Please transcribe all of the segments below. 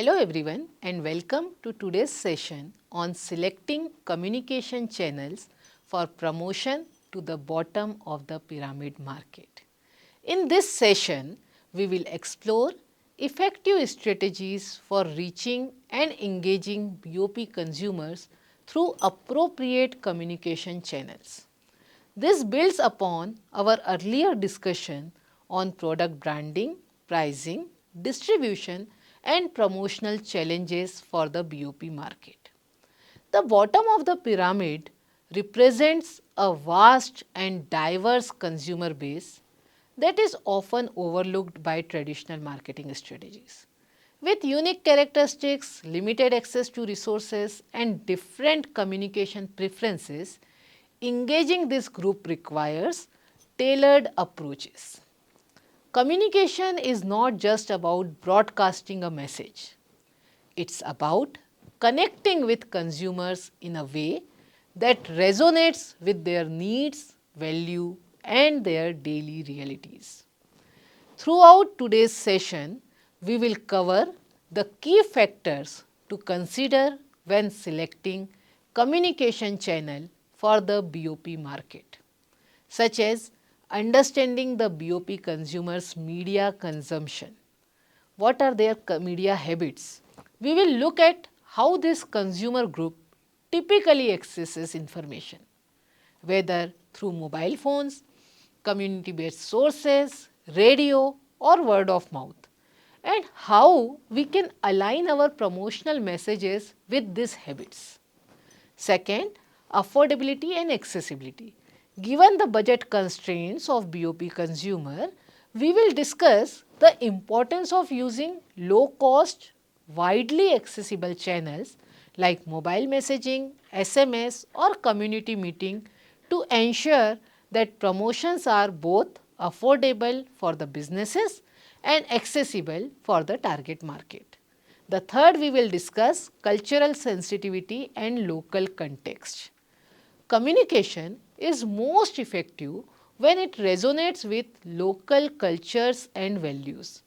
Hello everyone and welcome to today's session on selecting communication channels for promotion to the bottom of the pyramid market. In this session, we will explore effective strategies for reaching and engaging BOP consumers through appropriate communication channels. This builds upon our earlier discussion on product branding, pricing, distribution and promotional challenges for the BOP market. The bottom of the pyramid represents a vast and diverse consumer base that is often overlooked by traditional marketing strategies. With unique characteristics, limited access to resources and different communication preferences, engaging this group requires tailored approaches. Communication is not just about broadcasting a message. It's about connecting with consumers in a way that resonates with their needs, value and their daily realities. Throughout today's session, we will cover the key factors to consider when selecting communication channel for the BOP market, such as understanding the BOP consumers' media consumption. What are their media habits? We will look at how this consumer group typically accesses information, whether through mobile phones, community-based sources, radio or word of mouth, and how we can align our promotional messages with these habits. Second, affordability and accessibility. Given the budget constraints of BOP consumer, we will discuss the importance of using low-cost, widely accessible channels like mobile messaging, SMS or community meeting to ensure that promotions are both affordable for the businesses and accessible for the target market. The third, we will discuss cultural sensitivity and local context. Communication is most effective when it resonates with local cultures and values.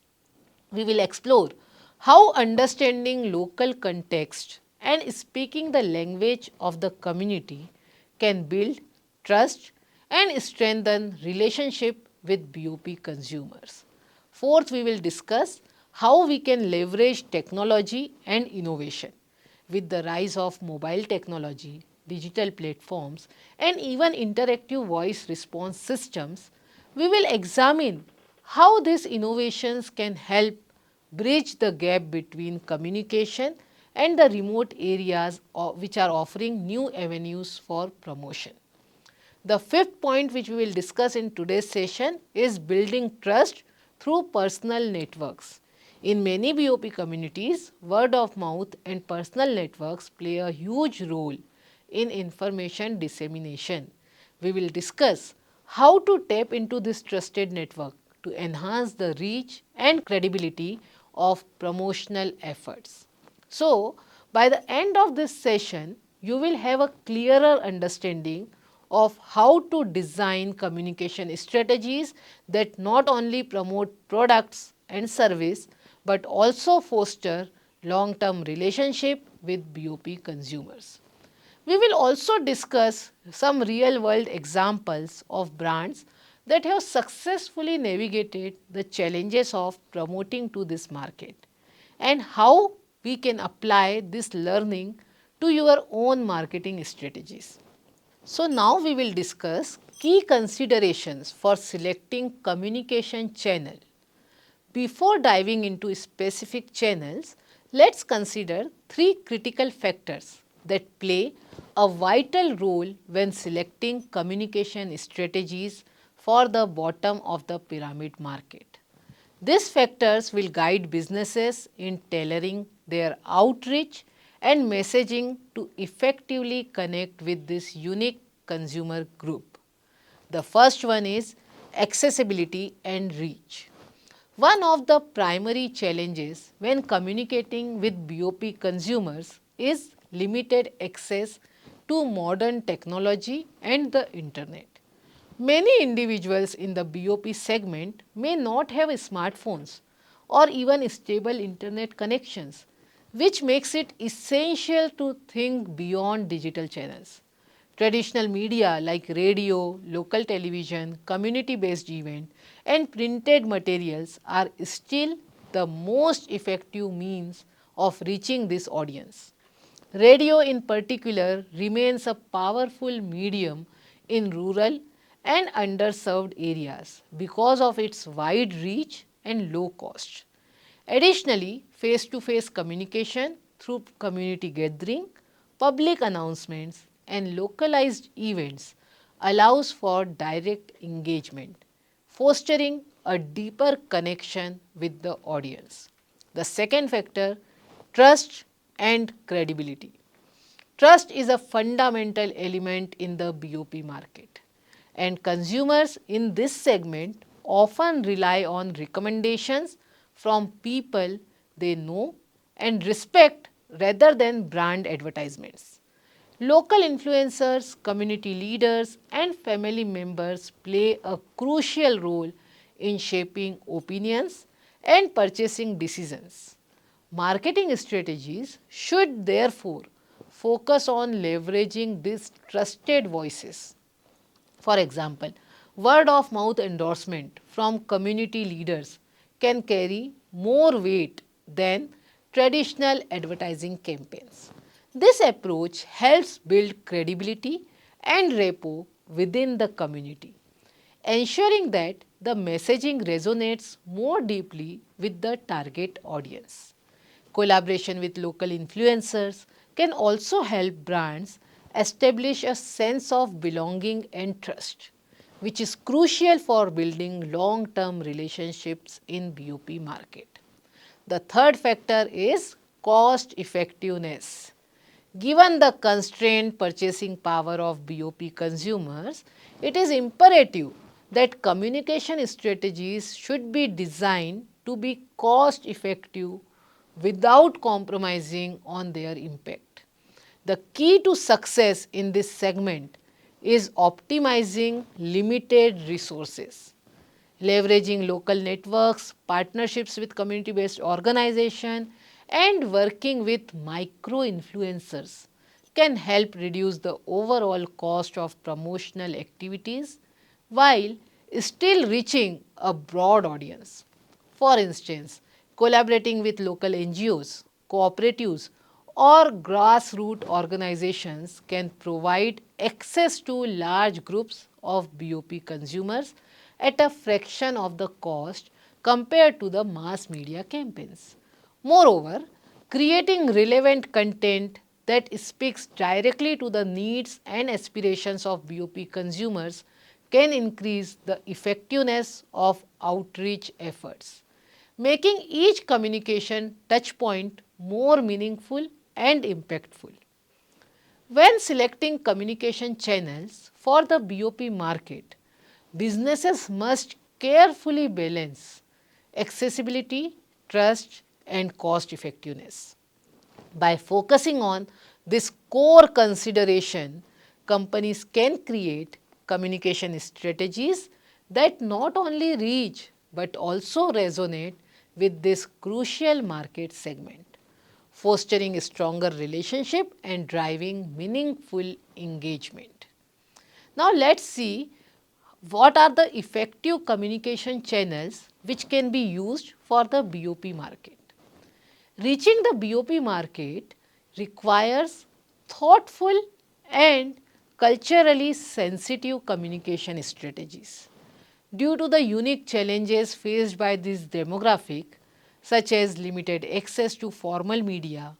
We will explore how understanding local context and speaking the language of the community can build trust and strengthen relationship with BOP consumers. Fourth, we will discuss how we can leverage technology and innovation. With the rise of mobile technology, digital platforms and even interactive voice response systems, we will examine how these innovations can help bridge the gap between communication and the remote areas which are offering new avenues for promotion. The fifth point which we will discuss in today's session is building trust through personal networks. In many BOP communities, word of mouth and personal networks play a huge role in information dissemination. We will discuss how to tap into this trusted network to enhance the reach and credibility of promotional efforts. So, by the end of this session, you will have a clearer understanding of how to design communication strategies that not only promote products and service, but also foster long-term relationship with BOP consumers. We will also discuss some real-world examples of brands that have successfully navigated the challenges of promoting to this market and how we can apply this learning to your own marketing strategies. So, now we will discuss key considerations for selecting communication channel. Before diving into specific channels, let's consider three critical factors that play a vital role when selecting communication strategies for the bottom of the pyramid market. These factors will guide businesses in tailoring their outreach and messaging to effectively connect with this unique consumer group. The first one is accessibility and reach. One of the primary challenges when communicating with BOP consumers is limited access to modern technology and the internet. Many individuals in the BOP segment may not have smartphones or even stable internet connections. which makes it essential to think beyond digital channels. Traditional media like radio, local television, community-based event and printed materials are still the most effective means of reaching this audience. Radio in particular remains a powerful medium in rural and underserved areas because of its wide reach and low cost. Additionally, face-to-face communication through community gathering, public announcements and localized events allows for direct engagement, fostering a deeper connection with the audience. The second factor, trust and credibility. Trust is a fundamental element in the BOP market, and consumers in this segment often rely on recommendations from people they know and respect rather than brand advertisements. Local influencers, community leaders, and family members play a crucial role in shaping opinions and purchasing decisions. Marketing strategies should therefore focus on leveraging these trusted voices. For example, word of mouth endorsement from community leaders can carry more weight than traditional advertising campaigns. This approach helps build credibility and rapport within the community, ensuring that the messaging resonates more deeply with the target audience. Collaboration with local influencers can also help brands establish a sense of belonging and trust, which is crucial for building long-term relationships in BOP market. The third factor is cost effectiveness. Given the constrained purchasing power of BOP consumers, it is imperative that communication strategies should be designed to be cost effective without compromising on their impact. The key to success in this segment is optimizing limited resources. Leveraging local networks, partnerships with community-based organizations, and working with micro-influencers can help reduce the overall cost of promotional activities while still reaching a broad audience. For instance, collaborating with local NGOs, cooperatives, or grassroots organizations can provide access to large groups of BOP consumers at a fraction of the cost compared to the mass media campaigns. Moreover, creating relevant content that speaks directly to the needs and aspirations of BOP consumers can increase the effectiveness of outreach efforts, making each communication touchpoint more meaningful and impactful. When selecting communication channels for the BOP market, businesses must carefully balance accessibility, trust, and cost effectiveness. By focusing on this core consideration, companies can create communication strategies that not only reach but also resonate with this crucial market segment, fostering a stronger relationship and driving meaningful engagement. Now let's see what are the effective communication channels which can be used for the BOP market. Reaching the BOP market requires thoughtful and culturally sensitive communication strategies. Due to the unique challenges faced by this demographic, such as limited access to formal media,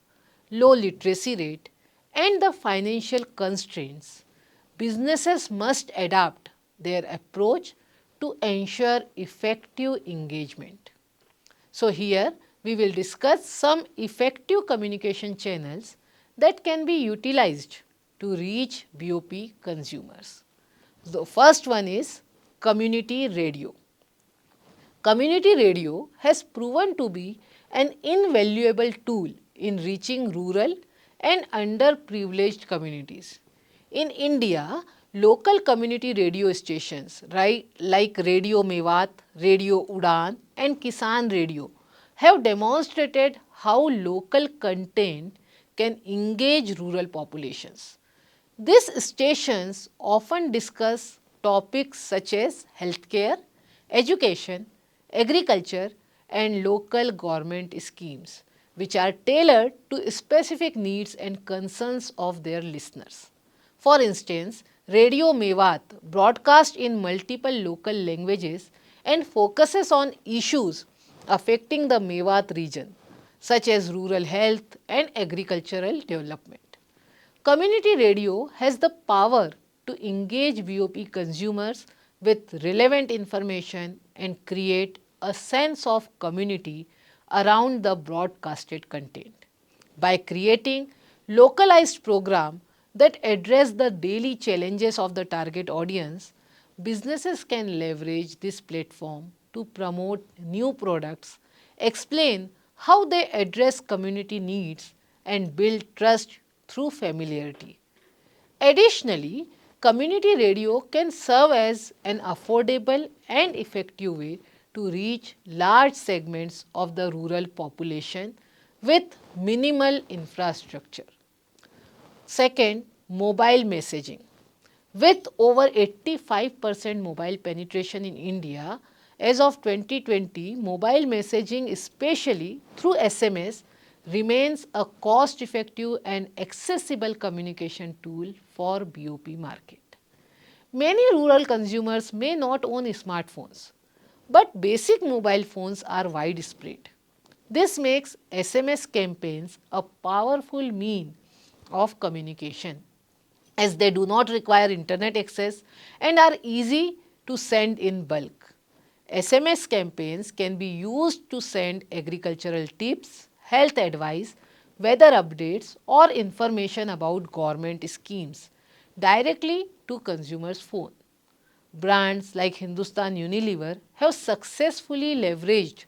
low literacy rate, and the financial constraints, businesses must adapt their approach to ensure effective engagement. So, here we will discuss some effective communication channels that can be utilized to reach BOP consumers. The first one is community radio. Community radio has proven to be an invaluable tool in reaching rural and underprivileged communities. In India, local community radio stations like Radio Mewat, Radio Udan and Kisan Radio have demonstrated how local content can engage rural populations. These stations often discuss topics such as healthcare, education, agriculture, and local government schemes, which are tailored to specific needs and concerns of their listeners. For instance, Radio Mewat broadcasts in multiple local languages and focuses on issues affecting the Mewat region, such as rural health and agricultural development. Community radio has the power to engage BOP consumers with relevant information and create a sense of community around the broadcasted content. By creating localized programs that address the daily challenges of the target audience, businesses can leverage this platform to promote new products, explain how they address community needs, and build trust through familiarity. Additionally, community radio can serve as an affordable and effective way to reach large segments of the rural population with minimal infrastructure. Second, mobile messaging. With over 85% mobile penetration in India, as of 2020, mobile messaging, especially through SMS, remains a cost effective and accessible communication tool for BOP market. Many rural consumers may not own smartphones, but basic mobile phones are widespread. This makes SMS campaigns a powerful mean of communication, as they do not require internet access and are easy to send in bulk. SMS campaigns can be used to send agricultural tips, health advice, weather updates, or information about government schemes directly to consumers' phone. Brands like Hindustan Unilever have successfully leveraged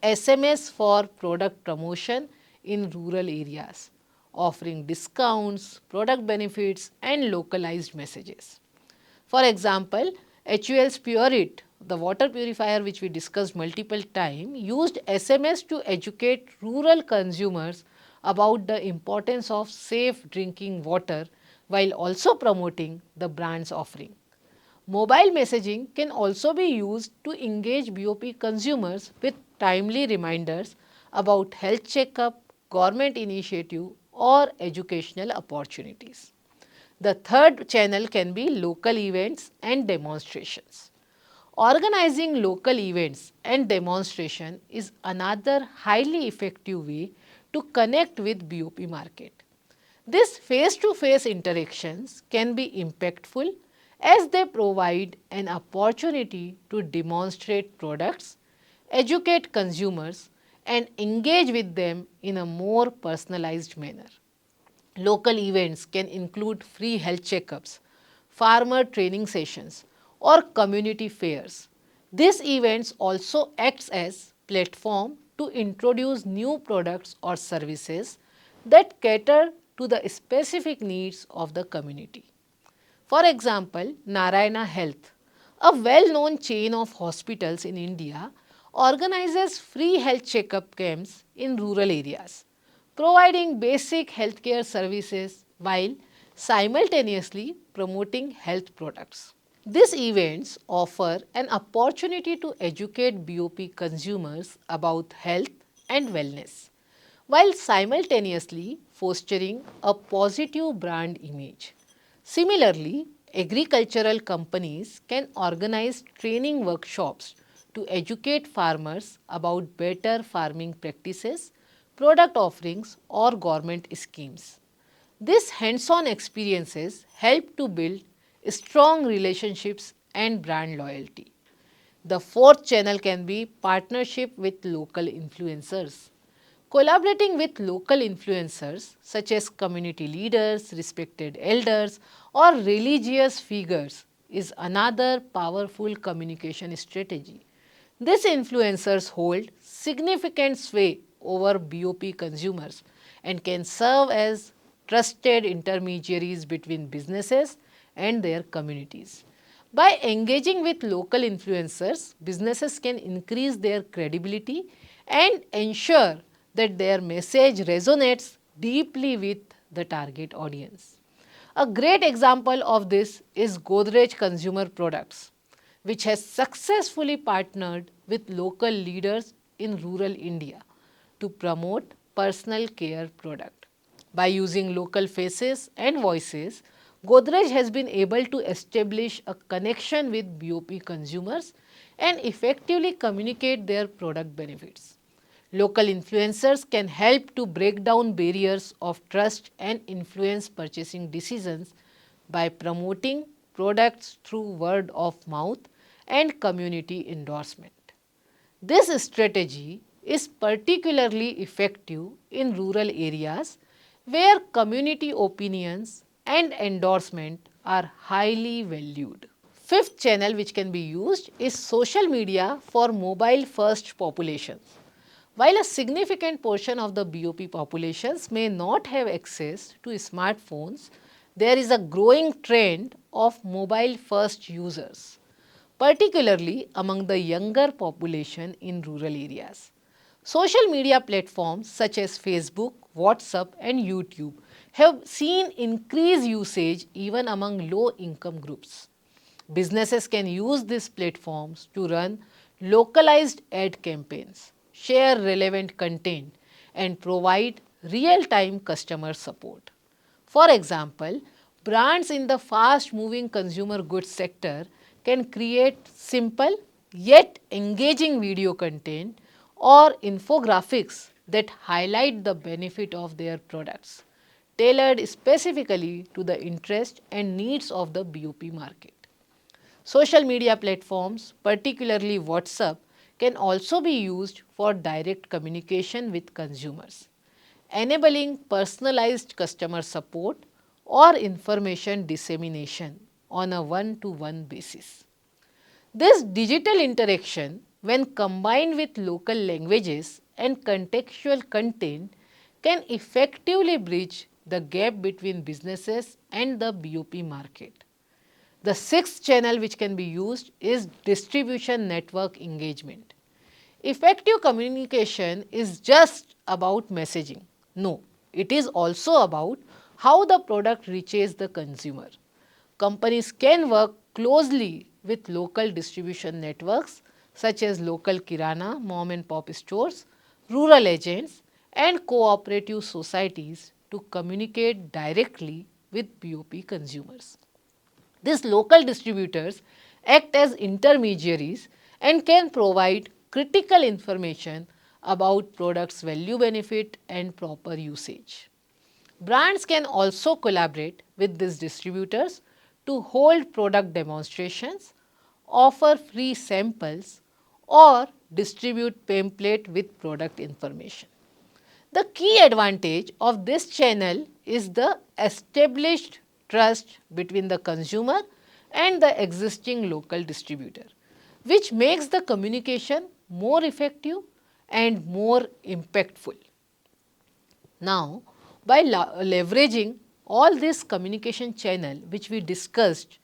SMS for product promotion in rural areas, offering discounts, product benefits, and localized messages. For example, HUL's Purit, the water purifier which we discussed multiple times, used SMS to educate rural consumers about the importance of safe drinking water while also promoting the brand's offering. Mobile messaging can also be used to engage BOP consumers with timely reminders about health checkup, government initiative, or educational opportunities. The third channel can be local events and demonstrations. Organizing local events and demonstration is another highly effective way to connect with BOP market. These face-to-face interactions can be impactful as they provide an opportunity to demonstrate products, educate consumers, and engage with them in a more personalized manner. Local events can include free health checkups, farmer training sessions, or community fairs. These events also acts as platform to introduce new products or services that cater to the specific needs of the community. For example, Narayana Health, a well-known chain of hospitals in India, organizes free health checkup camps in rural areas, providing basic healthcare services while simultaneously promoting health products. These events offer an opportunity to educate BOP consumers about health and wellness, while simultaneously fostering a positive brand image. Similarly, agricultural companies can organize training workshops to educate farmers about better farming practices, product offerings, or government schemes. These hands-on experiences help to build strong relationships and brand loyalty. The fourth channel can be partnership with local influencers. Collaborating with local influencers such as community leaders, respected elders, or religious figures is another powerful communication strategy. These influencers hold significant sway over BOP consumers and can serve as trusted intermediaries between businesses and their communities. By engaging with local influencers, businesses can increase their credibility and ensure that their message resonates deeply with the target audience. A great example of this is Godrej Consumer Products, which has successfully partnered with local leaders in rural India to promote personal care product. By using local faces and voices, Godrej has been able to establish a connection with BOP consumers and effectively communicate their product benefits. Local influencers can help to break down barriers of trust and influence purchasing decisions by promoting products through word of mouth and community endorsement. This strategy is particularly effective in rural areas where community opinions and endorsement are highly valued. Fifth channel which can be used is social media for mobile first populations. While a significant portion of the BOP populations may not have access to smartphones, there is a growing trend of mobile first users, particularly among the younger population in rural areas. Social media platforms such as Facebook, WhatsApp and YouTube have seen increased usage even among low income groups. Businesses can use these platforms to run localized ad campaigns, share relevant content and provide real-time customer support. For example, brands in the fast-moving consumer goods sector can create simple yet engaging video content or infographics that highlight the benefit of their products, tailored specifically to the interest and needs of the BOP market. Social media platforms, particularly WhatsApp, can also be used for direct communication with consumers, enabling personalized customer support or information dissemination on a one-to-one basis. This digital interaction, when combined with local languages and contextual content, can effectively bridge the gap between businesses and the BOP market. The sixth channel which can be used is distribution network engagement. Effective communication is just about messaging. No, it is also about how the product reaches the consumer. Companies can work closely with local distribution networks such as local kirana, mom and pop stores, rural agents and cooperative societies to communicate directly with BOP consumers. These local distributors act as intermediaries and can provide critical information about products' value benefit and proper usage. Brands can also collaborate with these distributors to hold product demonstrations, offer free samples or distribute pamphlet with product information. The key advantage of this channel is the established trust between the consumer and the existing local distributor, which makes the communication more effective and more impactful. Now, by leveraging all this communication channel which we discussed,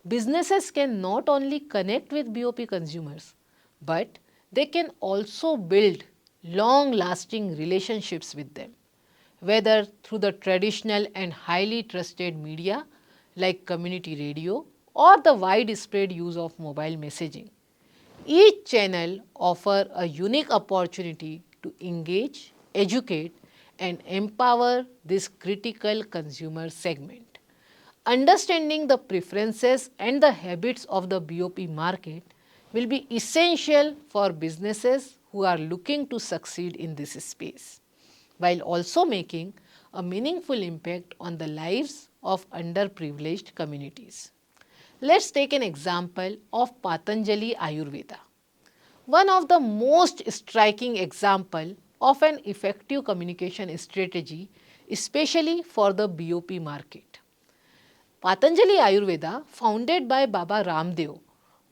businesses can not only connect with BOP consumers, but they can also build long-lasting relationships with them, whether through the traditional and highly trusted media like community radio or the widespread use of mobile messaging. Each channel offers a unique opportunity to engage, educate and empower this critical consumer segment. Understanding the preferences and the habits of the BOP market will be essential for businesses who are looking to succeed in this space, while also making a meaningful impact on the lives of underprivileged communities. Let's take an example of Patanjali Ayurveda. One of the most striking example of an effective communication strategy, especially for the BOP market. Patanjali Ayurveda, founded by Baba Ramdev,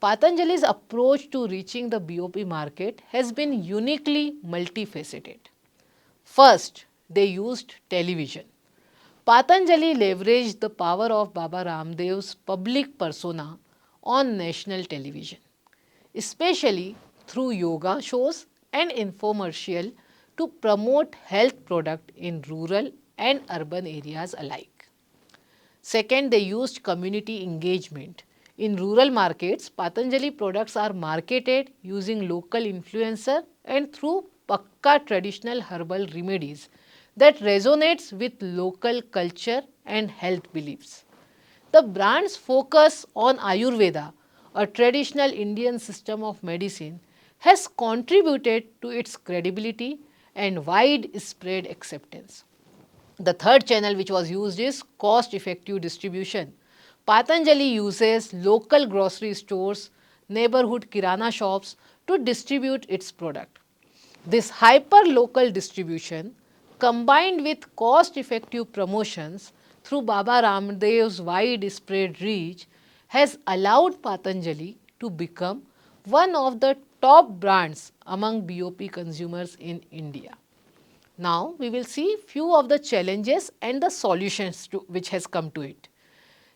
Patanjali's approach to reaching the BOP market has been uniquely multifaceted. First, they used television. Patanjali leveraged the power of Baba Ramdev's public persona on national television, especially through yoga shows and infomercial to promote health product in rural and urban areas alike. Second, they used community engagement. In rural markets, Patanjali products are marketed using local influencer and through pakka traditional herbal remedies that resonates with local culture and health beliefs. The brand's focus on Ayurveda, a traditional Indian system of medicine, has contributed to its credibility and widespread acceptance. The third channel which was used is cost effective distribution. Patanjali uses local grocery stores, neighborhood kirana shops to distribute its product. This hyper local distribution combined with cost effective promotions through Baba Ramdev's widespread reach has allowed Patanjali to become one of the top brands among BOP consumers in India. Now, we will see few of the challenges and the solutions to which has come to it.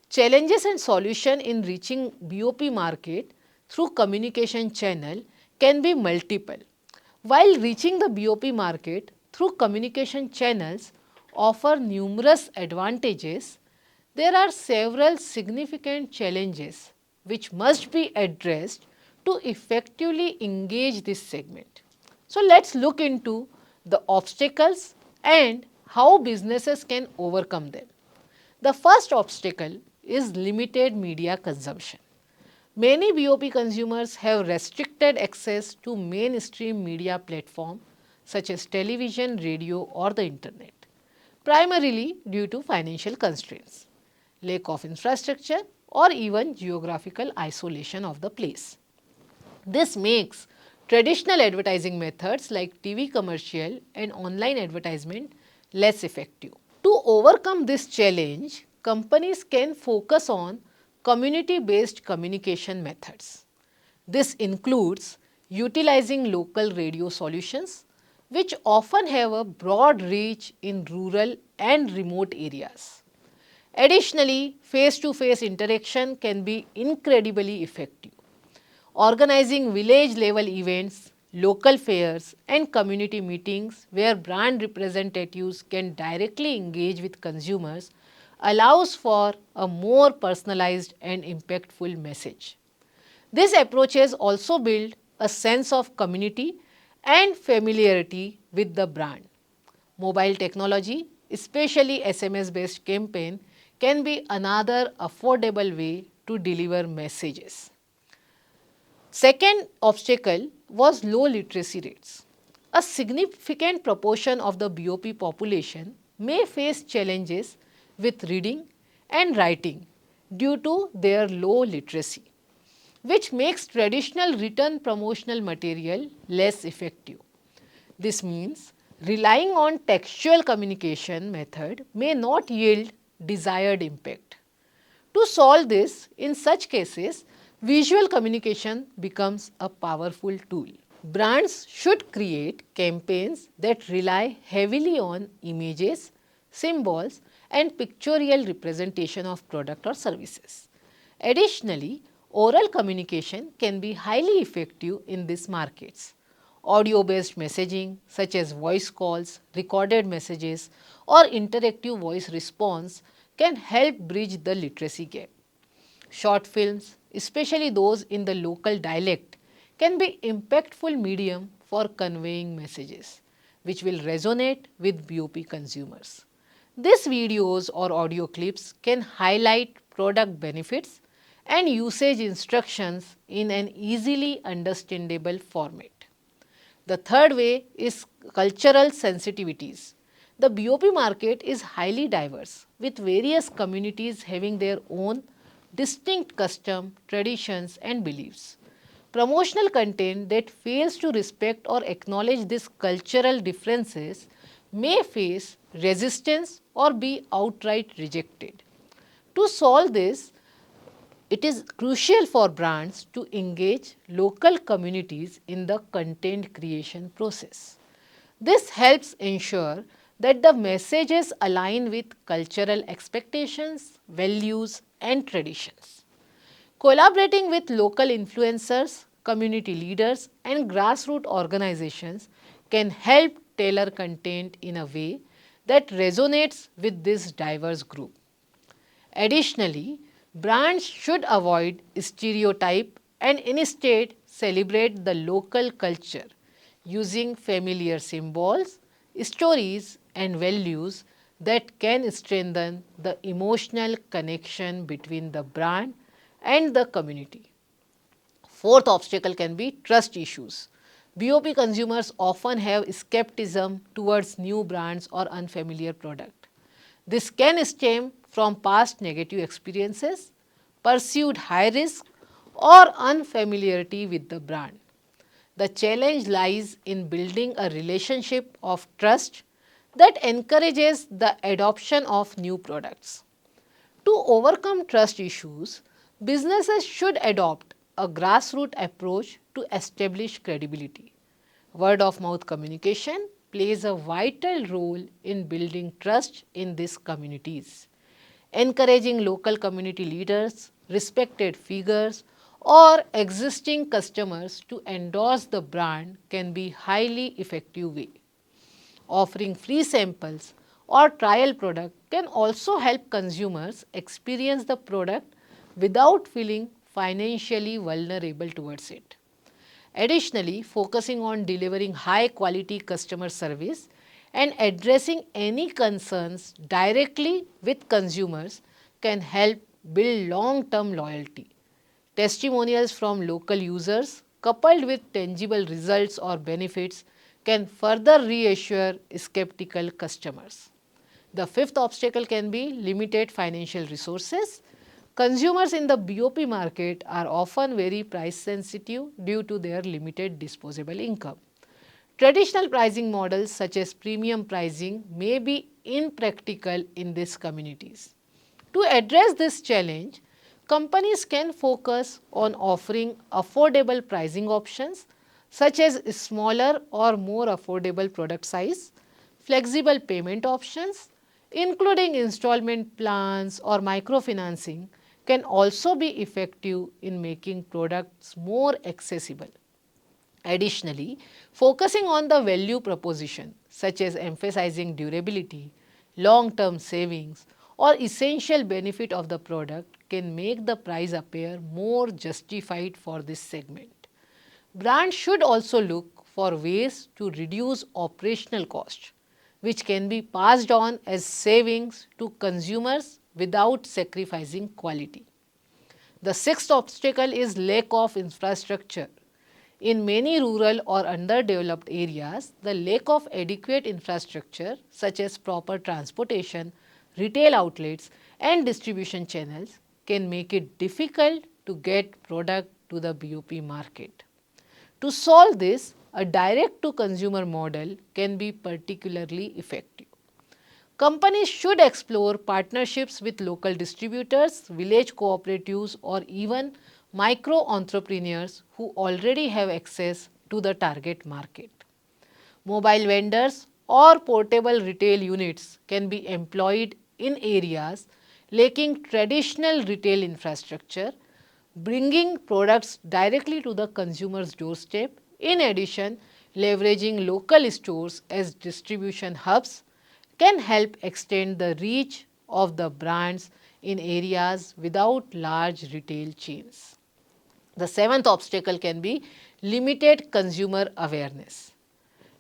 Challenges and solution in reaching BOP market through communication channel can be multiple. While reaching the BOP market through communication channels offer numerous advantages, there are several significant challenges which must be addressed to effectively engage this segment. So, let us look into the obstacles and how businesses can overcome them. The first obstacle is limited media consumption. Many BOP consumers have restricted access to mainstream media platforms such as television, radio or the internet, primarily due to financial constraints, lack of infrastructure or even geographical isolation of the place. This makes traditional advertising methods like TV commercial and online advertisement less effective. To overcome this challenge, companies can focus on community-based communication methods. This includes utilizing local radio solutions, which often have a broad reach in rural and remote areas. Additionally, face-to-face interaction can be incredibly effective. Organizing village level events, local fairs and community meetings where brand representatives can directly engage with consumers allows for a more personalized and impactful message. These approaches also build a sense of community and familiarity with the brand. Mobile technology, especially SMS based campaign, can be another affordable way to deliver messages. Second obstacle was low literacy rates. A significant proportion of the BOP population may face challenges with reading and writing due to their low literacy, which makes traditional written promotional material less effective. This means relying on textual communication method may not yield desired impact. To solve this, in such cases, visual communication becomes a powerful tool. Brands should create campaigns that rely heavily on images, symbols and pictorial representation of product or services. Additionally, oral communication can be highly effective in these markets. Audio-based messaging such as voice calls, recorded messages or interactive voice response can help bridge the literacy gap. Short films, especially those in the local dialect, can be impactful medium for conveying messages, which will resonate with BOP consumers. These videos or audio clips can highlight product benefits and usage instructions in an easily understandable format. The third way is cultural sensitivities. The BOP market is highly diverse, with various communities having their own distinct custom, traditions and beliefs. Promotional content that fails to respect or acknowledge these cultural differences may face resistance or be outright rejected. To solve this, it is crucial for brands to engage local communities in the content creation process. This helps ensure that the messages align with cultural expectations, values and traditions. Collaborating with local influencers, community leaders and grassroots organizations can help tailor content in a way that resonates with this diverse group. Additionally, brands should avoid stereotype and instead celebrate the local culture using familiar symbols, stories and values that can strengthen the emotional connection between the brand and the community. Fourth obstacle can be trust issues. BOP consumers often have skepticism towards new brands or unfamiliar product. This can stem from past negative experiences, perceived high risk or unfamiliarity with the brand. The challenge lies in building a relationship of trust that encourages the adoption of new products. To overcome trust issues, businesses should adopt a grassroots approach to establish credibility. Word of mouth communication plays a vital role in building trust in these communities. Encouraging local community leaders, respected figures, or existing customers to endorse the brand can be highly effective way. Offering free samples or trial product can also help consumers experience the product without feeling financially vulnerable towards it. Additionally, focusing on delivering high quality customer service and addressing any concerns directly with consumers can help build long-term loyalty. Testimonials from local users coupled with tangible results or benefits can further reassure skeptical customers. The fifth obstacle can be limited financial resources. Consumers in the BOP market are often very price sensitive due to their limited disposable income. Traditional pricing models such as premium pricing may be impractical in these communities. To address this challenge, companies can focus on offering affordable pricing options such as smaller or more affordable product size, flexible payment options, including installment plans or microfinancing, can also be effective in making products more accessible. Additionally, focusing on the value proposition such as emphasizing durability, long-term savings or essential benefit of the product can make the price appear more justified for this segment. Brands should also look for ways to reduce operational costs, which can be passed on as savings to consumers without sacrificing quality. The sixth obstacle is lack of infrastructure. In many rural or underdeveloped areas, the lack of adequate infrastructure such as proper transportation, retail outlets and distribution channels can make it difficult to get product to the BOP market. To solve this, a direct-to-consumer model can be particularly effective. Companies should explore partnerships with local distributors, village cooperatives or even micro-entrepreneurs who already have access to the target market. Mobile vendors or portable retail units can be employed in areas lacking traditional retail infrastructure, bringing products directly to the consumer's doorstep. In addition, leveraging local stores as distribution hubs can help extend the reach of the brands in areas without large retail chains. The seventh obstacle can be limited consumer awareness.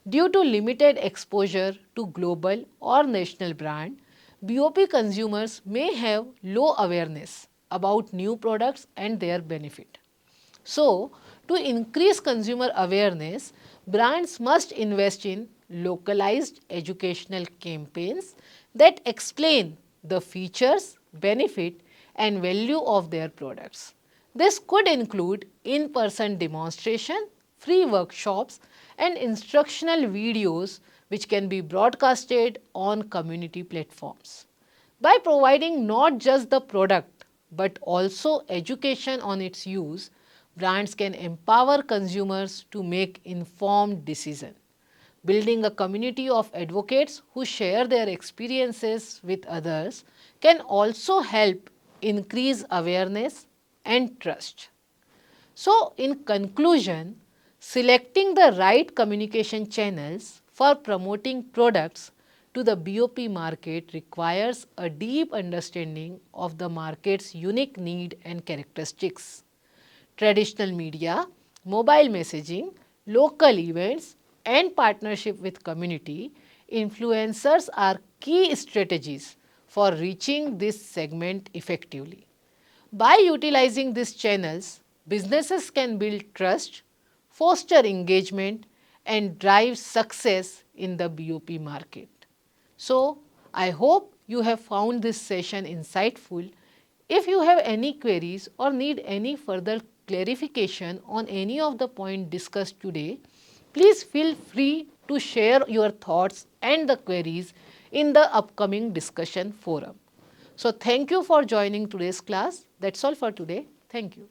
Due to limited exposure to global or national brand, BOP consumers may have low awareness about new products and their benefit. So, to increase consumer awareness, brands must invest in localized educational campaigns that explain the features, benefit and value of their products. This could include in-person demonstration, free workshops and instructional videos which can be broadcasted on community platforms. By providing not just the product but also education on its use, brands can empower consumers to make informed decisions. Building a community of advocates who share their experiences with others can also help increase awareness and trust. So, in conclusion, selecting the right communication channels for promoting products to the BOP market requires a deep understanding of the market's unique need and characteristics. Traditional media, mobile messaging, local events and partnership with community influencers are key strategies for reaching this segment effectively. By utilizing these channels, businesses can build trust, foster engagement and drive success in the BOP market. So, I hope you have found this session insightful. If you have any queries or need any further clarification on any of the points discussed today, please feel free to share your thoughts and the queries in the upcoming discussion forum. So, thank you for joining today's class. That's all for today. Thank you.